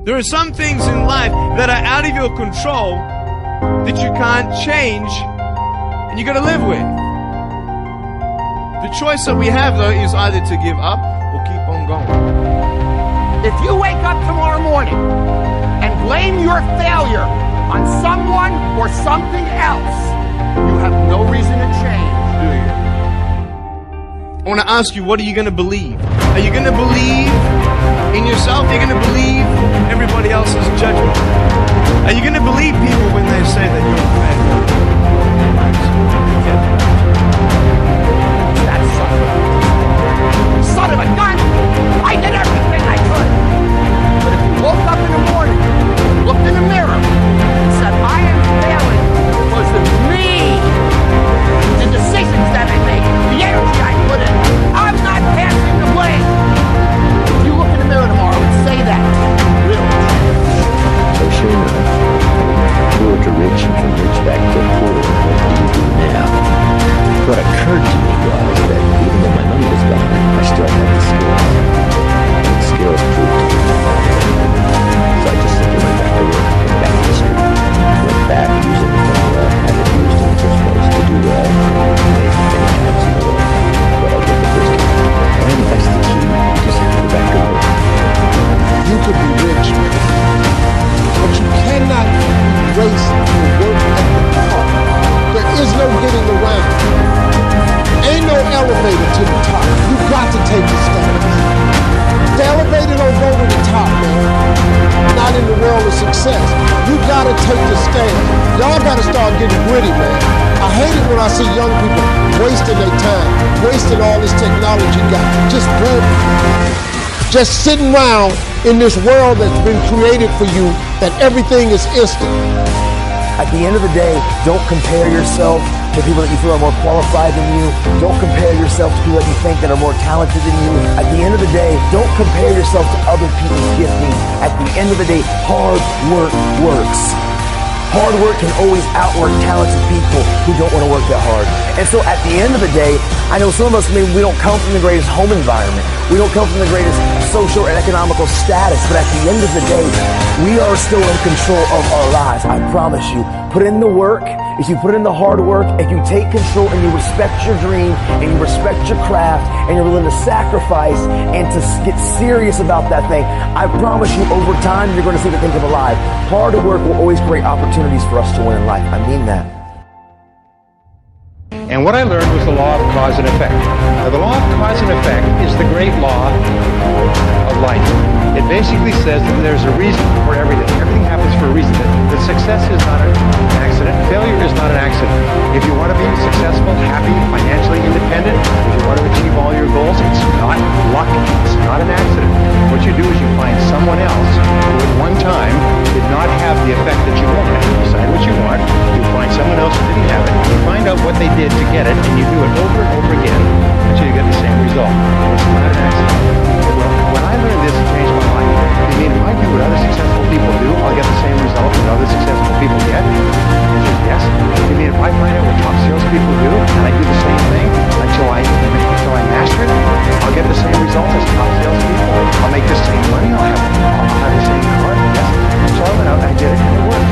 There are some things in life that are out of your control that you can't change and you got to live with. The choice that we have, though, is either to give up or keep on going. If you wake up tomorrow morning and blame your failure on someone or something else, you have no reason to change, do you? I want to ask you, what are you going to believe? Are you going to believe in yourself? Are you going to believe everybody else's judgment? Are you going to believe people when they say that you're a failure? That son of a gun! I did everything I could! But if you woke up in the morning, looked in the mirror, and said, I am failing because of me, the decisions that I make, the energy I put in, I'm not passing the blame! If you look in the mirror tomorrow and say that, really. So sure enough, poor to rich and from rich back to poor, what do you do now? What occurred to me was that even though my money was gone, I still had the skills. And the skills proved to be so I just simply went back to work, went back to the street, went back using the money I had used in the first place to do well, many times more what I did the first time. And that's the key. You just have to go back to work. You could be rich, but you cannot erase the work at the top. There is no getting around. Ain't no elevator to the top. You got to take the stairs. The elevator don't go to the top, man. Not in the world of success. You gotta take the stairs. Y'all gotta start getting gritty, man. I hate it when I see young people wasting their time, wasting all this technology got. Just sitting around in this world that's been created for you, that everything is instant. At the end of the day, don't compare yourself to people that you feel are more qualified than you. Don't compare yourself to people that you think that are more talented than you. At the end of the day, don't compare yourself to other people's gifting. At the end of the day, hard work works. Hard work can always outwork talented people who don't want to work that hard. And so at the end of the day, I know some of us, maybe we don't come from the greatest home environment. We don't come from the greatest social and economical status. But at the end of the day, we are still in control of our lives. I promise you. Put in the work. If you put in the hard work, if you take control and you respect your dream and you respect your craft and you're willing to sacrifice and to get serious about that thing, I promise you over time you're going to see the thing come alive. Hard work will always create opportunities for us to win in life. I mean that. And what I learned was the law of cause and effect. Now, the law of cause and effect is the great law of life. It basically says that there's a reason for everything. Everything happens for a reason. That success is not an accident. Failure is not an accident. If you want to be successful, happy, financially independent, if you want to achieve all your goals, it's not luck. It's not an accident. What you do is you find someone else who at one time did not have the effect that you wanted. You decide what you want. You find someone else who didn't have it. You find out what they did to get it, and you do it over and over again until you get the same result. It's not an accident. Well, when I learned this, it changed my life. You mean if I do what other successful people do, I'll get the same result that other successful people get? The answer is yes. You mean if I find out what top salespeople do, and I do the same thing until I master it, I'll get the same results as top salespeople? I'll make the same money? I'll have the same car? Yes. So I went out and I did it, and it worked.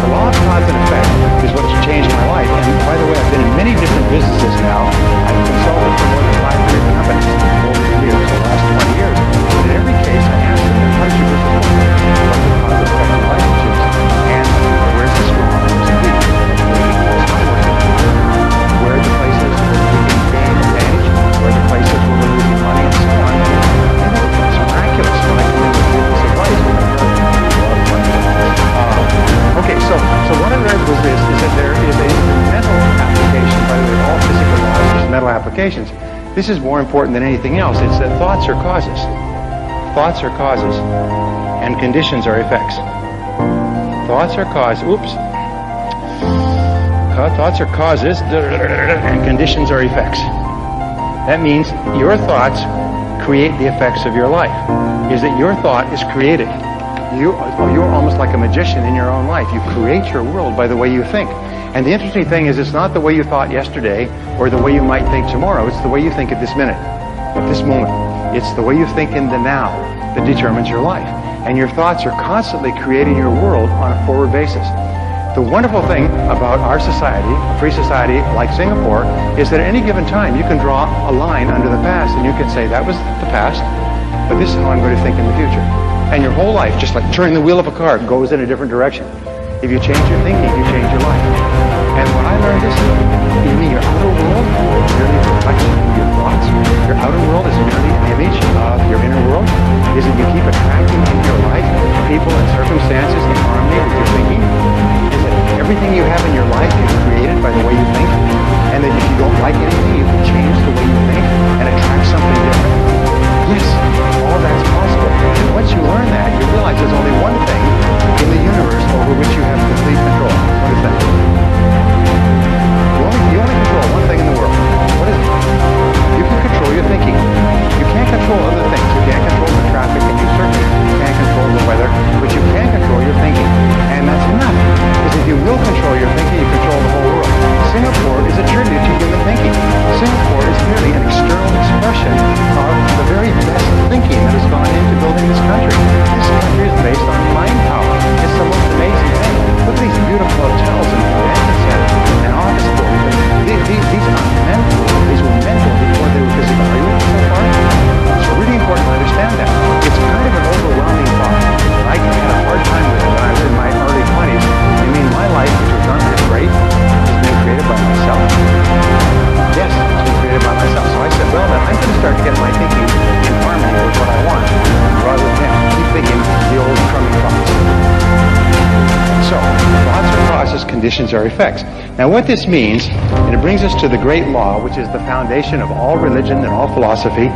The law of cause and effect is what's changed my life. And by the way, I've been in many different businesses now. I've consulted for more than 500 companies over the years, the last 20 years. And in every case, I asked them, how does your business work? What's the cause and effect of relationships? And where's the strong? Where's the weak? Where are the places where we can gain advantage? Where are the places where we're losing money and so on? And it's miraculous when I come in with business advice. Okay, so what I learned was this, is that there is a mental application, by the way, all physical laws, there's mental applications. This is more important than anything else. It's that thoughts are causes. Thoughts are causes, and conditions are effects. Thoughts are causes, thoughts are causes, and conditions are effects. That means your thoughts create the effects of your life. Is that your thought is created. You're almost like a magician in your own life. You create your world by the way you think. And the interesting thing is it's not the way you thought yesterday or the way you might think tomorrow. It's the way you think at this minute, at this moment. It's the way you think in the now that determines your life. and your thoughts are constantly creating your world on a forward basis. The wonderful thing about our society, a free society like Singapore, is that at any given time you can draw a line under the past and you can say, that was the past, but this is how I'm going to think in the future. And your whole life, just like turning the wheel of a car, goes in a different direction. If you change your thinking, you change your life. And what I learned is, you mean your outer world is merely a reflection of your thoughts? Your outer world is merely an image of your inner world? Is it you keep attracting into your life people and circumstances in harmony with your thinking? Is it everything you have in your life is created by the way you think? And that if you don't like anything, you can change the way you think and attract something different? Yes, all that's possible. And once you learn that, you realize there's only one thing in the universe over which you have complete control. What is that? You only control one thing in the world. What is it? You can control your thinking. You can't control other things. You can't control the traffic, and you certainly can't control the weather, but you can control your thinking. And that's enough. Because if you will control your thinking, you control the whole world. Singapore is a tribute to human thinking. Singapore is merely an external expression of the very best thinking that has gone into building this country. This country is based on mind power. It's the most amazing thing. Look at these beautiful hotels and convention centers and office buildings. These are mental. These were mental before they were physical. Are you with me so far? It's really important to understand that. It's kind of an overwhelming thought. I had a hard time with it when I was in my early 20s. I mean, my life, which was not that great, has been created by myself. Yes, it's been created by myself. So I said, well, then I'm going to start to get my thinking in harmony with what I want, rather than keep thinking the old crummy thoughts. So, thoughts are causes, conditions are effects. Now what this means, and it brings us to the great law, which is the foundation of all religion and all philosophy,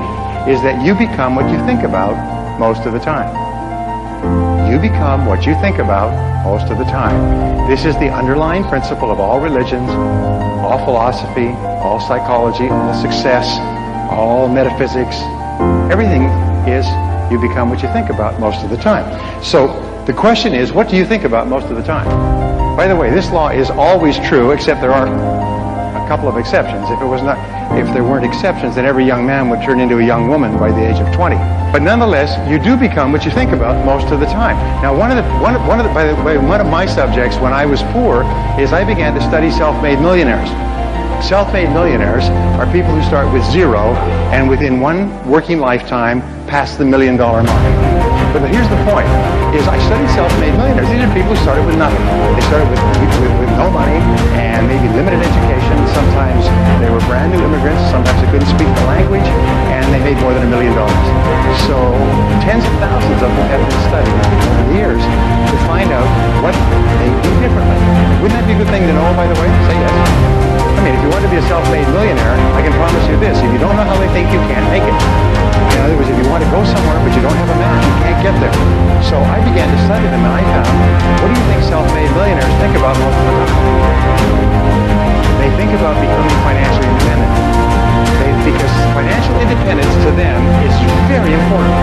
is that you become what you think about most of the time. You become what you think about most of the time. This is the underlying principle of all religions, all philosophy, all psychology, all success, all metaphysics. Everything is you become what you think about most of the time. So the question is, what do you think about most of the time? By the way, this law is always true, except there are a couple of exceptions. If there weren't exceptions, then every young man would turn into a young woman by the age of 20. But nonetheless, you do become what you think about most of the time. Now, one of my subjects when I was poor is I began to study self-made millionaires. Self-made millionaires are people who start with zero and within one working lifetime pass the $1 million mark. But here's the point, is I studied self-made millionaires. These are people who started with nothing. They started with no money and maybe limited education. Sometimes they were brand new immigrants. Sometimes they couldn't speak the language, and they made more than $1 million. So tens of thousands of them have been studied over the years to find out what they do differently. Wouldn't that be a good thing to know, by the way? Say yes. I mean, if you want to be a self-made millionaire, I can promise you this. If you don't know how they think, you can't make it. In other words, if you want to go somewhere but you don't have a map, you can't get there. So I began to study them, and I found, what do you think self-made millionaires think about most of the time? They think about becoming financially independent. Because financial independence to them is very important.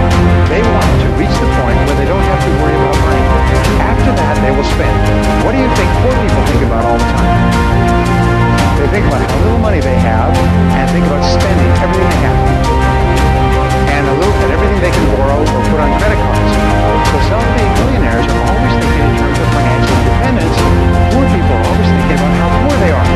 They want to reach the point where they don't have to worry about money. After that, they will spend. What do you think poor people think about all the time? They think about how little money they have and think about spending everything they have. And everything they can borrow or put on credit cards. So self-made millionaires are always thinking in terms of financial independence. Poor people are always thinking about how poor they are.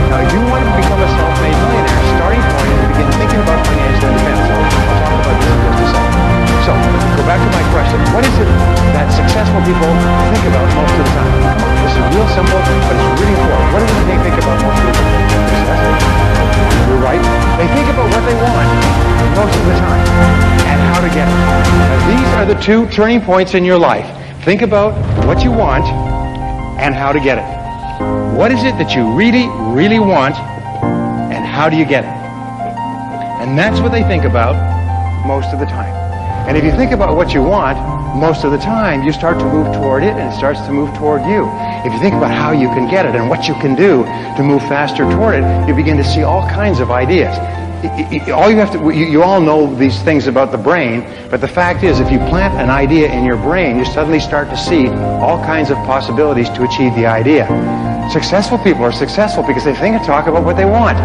Now, if you want to become a self-made millionaire, starting point is to begin thinking about financial independence. I'll talk about this in just a second. So, go back to my question. What is it that successful people think about most of the time? Come on, this is real simple, but it's really important. What is it they think about most of the time? Success. You're right. They think about what they want most of the time and how to get it. Now, these are the two turning points in your life. Think about what you want and how to get it. What is it that you really, really want and how do you get it? And that's what they think about most of the time. And if you think about what you want most of the time, you start to move toward it and it starts to move toward you. If you think about how you can get it and what you can do to move faster toward it, you begin to see all kinds of ideas. You all know these things about the brain, but the fact is, if you plant an idea in your brain, you suddenly start to see all kinds of possibilities to achieve the idea. Successful people are successful because they think and talk about what they want.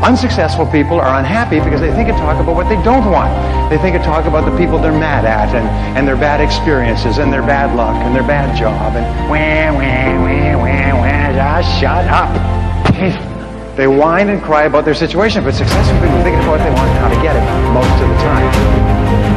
Unsuccessful people are unhappy because they think and talk about what they don't want. They think and talk about the people they're mad at and their bad experiences and their bad luck and their bad job and just shut up. They whine and cry about their situation, but successful people think about what they want and how to get it most of the time.